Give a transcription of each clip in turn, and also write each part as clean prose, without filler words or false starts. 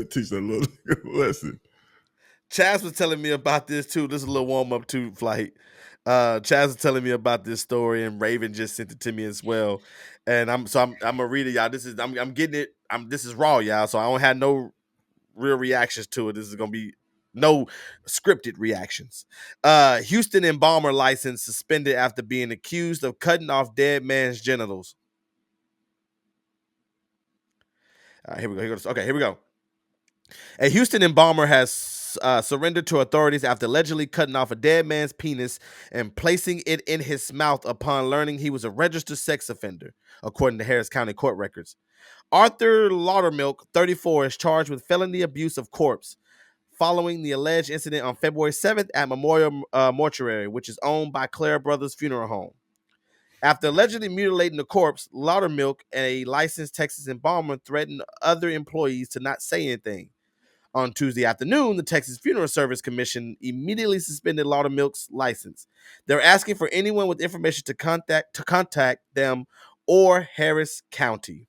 Teach a little lesson. Chaz was telling me about this too. This is a little warm up to Flight. Chaz was telling me about this story, and Raven just sent it to me as well. And I'm gonna read it, y'all. I'm getting it. This is raw, y'all. So I don't have no real reactions to it. This is gonna be no scripted reactions. Houston embalmer license suspended after being accused of cutting off dead man's genitals. Here we go. Okay, here we go. A Houston embalmer has surrendered to authorities after allegedly cutting off a dead man's penis and placing it in his mouth upon learning he was a registered sex offender, according to Harris County court records. Arthur Laudermilk, 34, is charged with felony abuse of corpse following the alleged incident on February 7th at Memorial Mortuary, which is owned by Clare Brothers Funeral Home. After allegedly mutilating the corpse, Laudermilk, a licensed Texas embalmer, threatened other employees to not say anything. On Tuesday afternoon, the Texas Funeral Service Commission immediately suspended Laudermilk's license. They're asking for anyone with information to contact them or Harris County.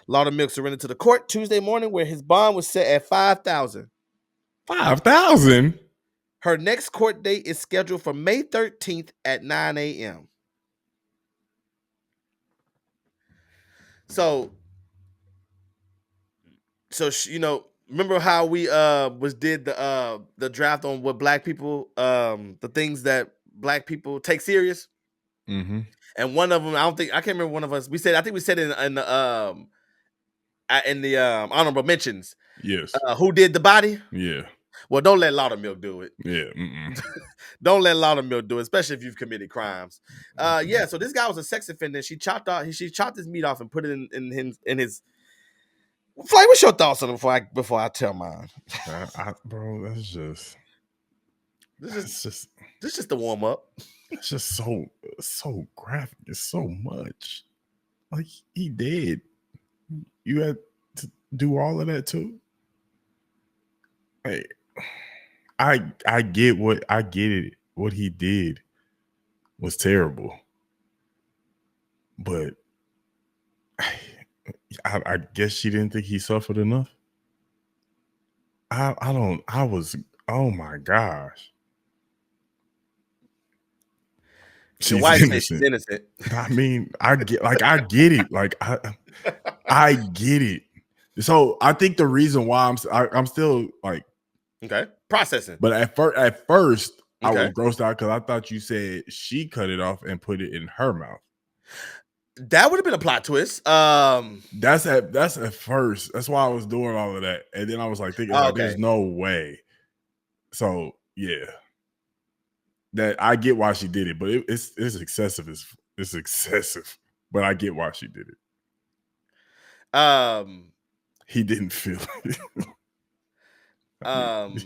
Laudermilk surrendered to the court Tuesday morning, where his bond was set at $5,000. $5,000. Her next court date is scheduled for May 13th at 9 a.m. So you know, remember how we did the draft on what black people the things that black people take serious? Mm-hmm. And one of them, I can't remember one of us. We said in the honorable mentions. Yes. Who did the body? Yeah. Well, don't let Laudermilk do it. Yeah. Don't let Laudermilk do it, especially if you've committed crimes. Yeah. So this guy was a sex offender. She chopped his meat off and put it in his. Flight, what's your thoughts on it before I tell mine? Bro, that's just. This is just the warm up. It's just so graphic. It's so much. Like, he did. You had to do all of that too. Hey, I get it. What he did was terrible, but I guess she didn't think he suffered enough. Oh my gosh. She's innocent. I mean, I get it. Like, I get it. So I think the reason why I'm still like, okay, processing. But at first okay. I was grossed out because I thought you said she cut it off and put it in her mouth. That would have been a plot twist. That's at first. That's why I was doing all of that, and then I was like thinking, like, there's no way. So yeah, that I get why she did it, but it's excessive. It's excessive, but I get why she did it. He didn't feel it.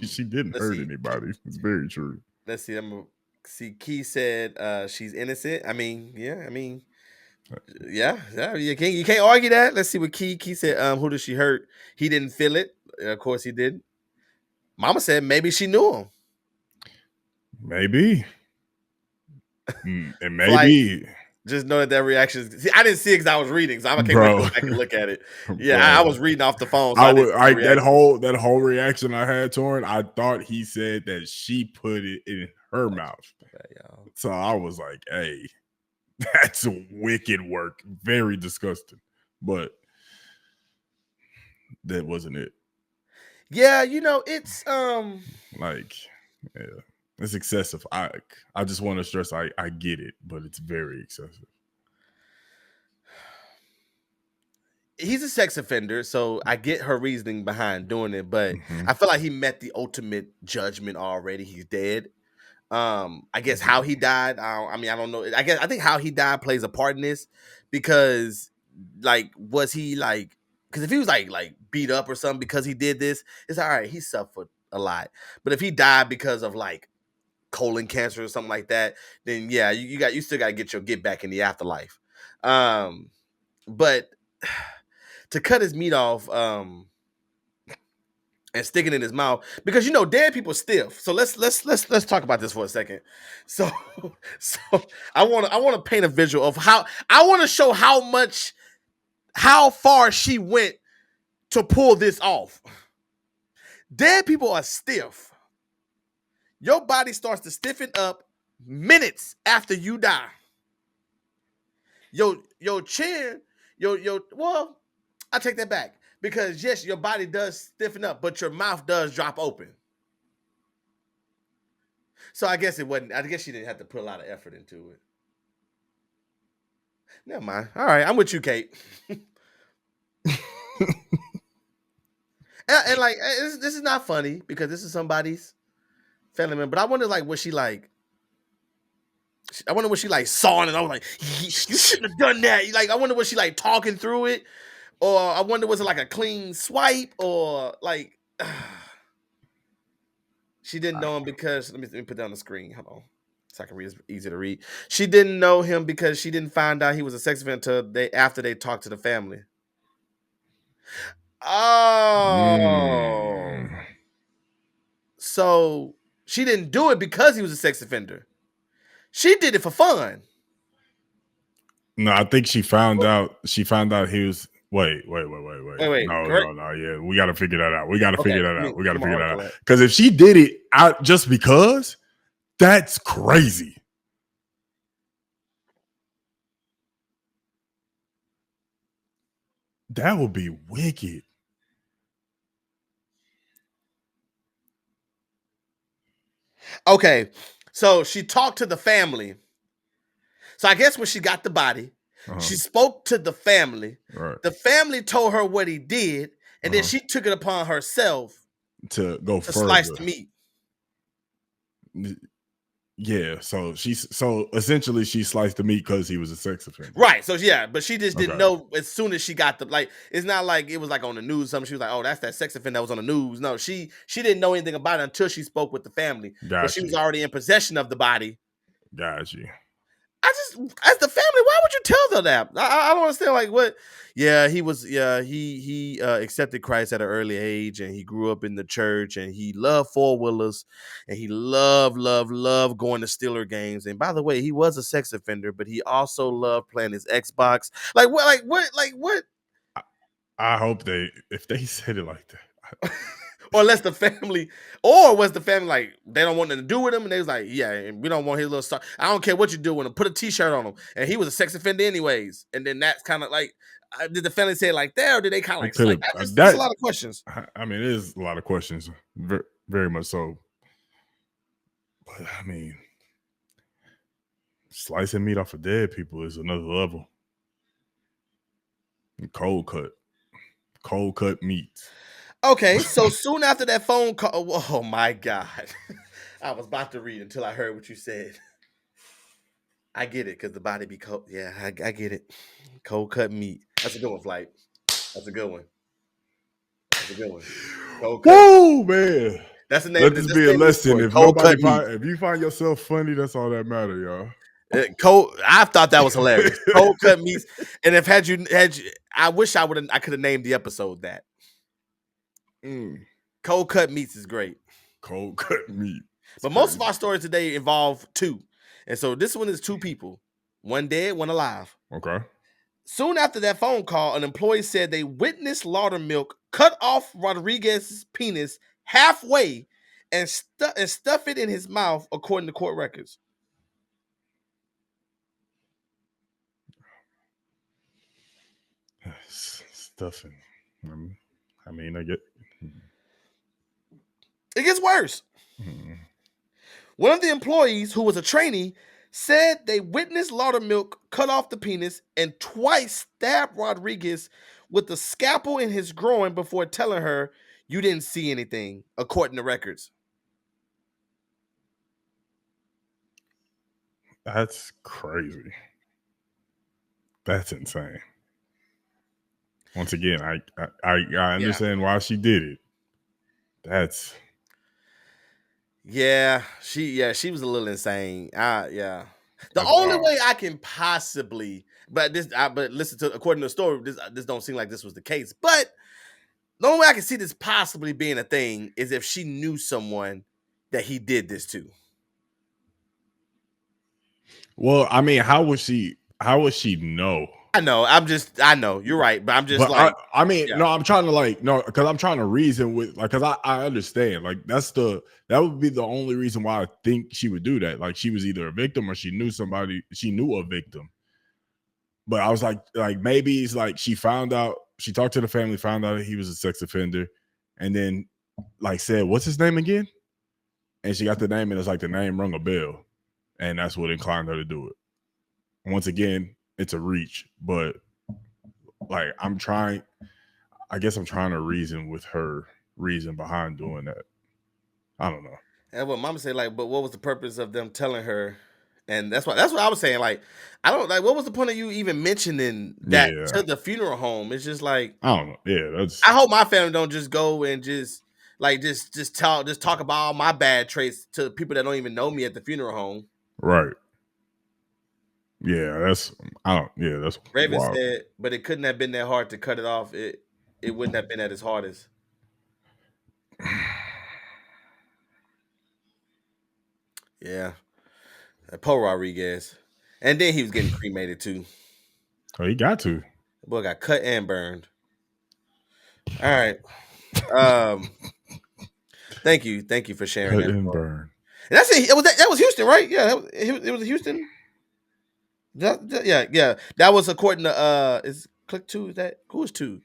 She didn't hurt anybody. It's very true. Let's see. I'm gonna see. Key said she's innocent. I mean, yeah. You can't argue that. Let's see what Key said. Who did she hurt? He didn't feel it. Of course he did. Mama said maybe she knew him. Maybe. And maybe. Like, just know that reaction. See, I didn't see it because I was reading, so I can't go back and look at it. Yeah, I was reading off the phone. So that whole reaction I had to her, I thought he said that she put it in her mouth. Okay, so I was like, "Hey, that's wicked work. Very disgusting." But that wasn't it. Yeah, it's like, yeah. It's excessive. I just want to stress I get it, but it's very excessive. He's a sex offender, so I get her reasoning behind doing it, but I feel like he met the ultimate judgment already. He's dead. I guess how he died, I don't know. I think how he died plays a part in this because, like, was he like? Because if he was like beat up or something because he did this, it's all right. He suffered a lot, but if he died because of like colon cancer or something like that, then yeah, you still got to get your get back in the afterlife. But to cut his meat off and stick it in his mouth, because dead people stiff. So let's talk about this for a second. So I want to paint a visual of how I want to show how far she went to pull this off. Dead people are stiff. Your body starts to stiffen up minutes after you die. Your chin, well, I take that back. Because yes, your body does stiffen up, but your mouth does drop open. So I guess it wasn't. I guess she didn't have to put a lot of effort into it. Never mind. All right, I'm with you, Kate. and like, this is not funny because this is somebody's family member. But I wonder, like, was she like? I wonder what she like saw it, and I was like, you shouldn't have done that. Like, I wonder what she like talking through it, or I wonder was it like a clean swipe, or like she didn't know him because let me put that on the screen. Hold on, so I can read. It's easy to read. She didn't know him because she didn't find out he was a sex offender after they talked to the family. Oh, so she didn't do it because he was a sex offender. She did it for fun. No, I think she found out. She found out he was. Wait. No. Yeah, we got to figure that out. We got to figure that out. Because if she did it out just because, that's crazy. That would be wicked. Okay, so she talked to the family. So I guess when she got the body, she spoke to the family. Right. The family told her what he did, and then she took it upon herself to go further. Slice the meat. Yeah, so essentially she sliced the meat because he was a sex offender. Right. So yeah, but she just didn't know as soon as she got the like. It's not like it was like on the news. Something she was like, "Oh, that's that sex offender that was on the news." No, she didn't know anything about it until she spoke with the family. But she was already in possession of the body. Got you. As the family, why would you tell them that? I don't understand. Like what? Yeah, he was. Yeah, he accepted Christ at an early age, and he grew up in the church, and he loved 4-wheelers, and he loved going to Steeler games. And by the way, he was a sex offender, but he also loved playing his Xbox. Like what? I hope if they said it like that. Or unless the family, or was the family like they don't want nothing to do with him, and they was like, yeah, we don't want his little stuff. I don't care what you do with him. Put a T-shirt on him, and he was a sex offender anyways. And then that's kind of like, did the family say it like that, or did they kind of like that's a lot of questions. I mean, it is a lot of questions, very, very much so. But I mean, slicing meat off of dead people is another level. Cold cut meat. Okay, so soon after that phone call, oh my God. I was about to read until I heard what you said. I get it, because the body be cold. Yeah, I get it. Cold cut meat. That's a good one, Flight. That's a good one. Cold cut. Whoa, man. That's the name. Let this be a lesson. If you find yourself funny, that's all that matters, y'all. I thought that was hilarious. Cold cut meats. And if had you, I wish I could have named the episode that. Cold cut meats is great. Cold cut meat. But most of our stories today involve two. And so this one is two people. One dead, one alive. Okay. Soon after that phone call, an employee said they witnessed Laudermilk cut off Rodriguez's penis halfway and stuff it in his mouth, according to court records. Stuffing. I mean, I get. It gets worse. One of the employees, who was a trainee, said they witnessed Laudermilk cut off the penis and twice stabbed Rodriguez with the scalpel in his groin before telling her, "You didn't see anything," according to records. That's crazy. That's insane. Once again, I understand why she did it. That's she was a little insane. The only way I can possibly, but listen to, according to the story, this don't seem like this was the case. But the only way I can see this possibly being a thing is if she knew someone that he did this to. Well, I mean, how would she know? I know. I know you're right, but I'm just like, I mean, yeah. no, I'm trying to because I'm trying to reason with because I understand that would be the only reason why I think she would do that. Like she was either a victim or she knew a victim. But I was like maybe it's like she talked to the family, found out that he was a sex offender, and then like said, what's his name again? And she got the name, and it's like the name rung a bell, and that's what inclined her to do it. Once again, it's a reach, but like I guess I'm trying to reason with her reason behind doing that. I don't know. And what Mama said, like, but what was the purpose of them telling her? And that's what I was saying. Like, I don't like. What was the point of you even mentioning that to the funeral home? It's just like I don't know. Yeah, I hope my family don't just go and just talk about all my bad traits to people that don't even know me at the funeral home. Right. Yeah, that's Raven wild. said, but it couldn't have been that hard to cut it off. It wouldn't have been at its hardest. Yeah. Paul Rodriguez. And then he was getting cremated too. Oh, he got to. The boy got cut and burned. All right. Thank you for sharing Cut that. and burn. And that's it. That was Houston, right? Yeah, it was Houston. Yeah. That was according to is Click 2, is that who is 2?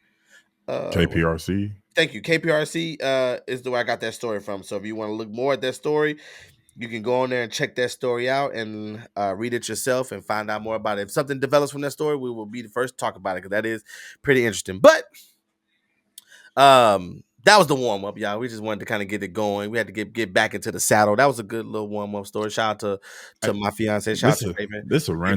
KPRC. Thank you. KPRC is the way I got that story from. So if you want to look more at that story, you can go on there and check that story out and read it yourself and find out more about it. If something develops from that story, we will be the first to talk about it because that is pretty interesting. But that was the warm up, y'all. We just wanted to kind of get it going. We had to get back into the saddle. That was a good little warm up story. Shout out to my fiance. Shout out to Raven. This a random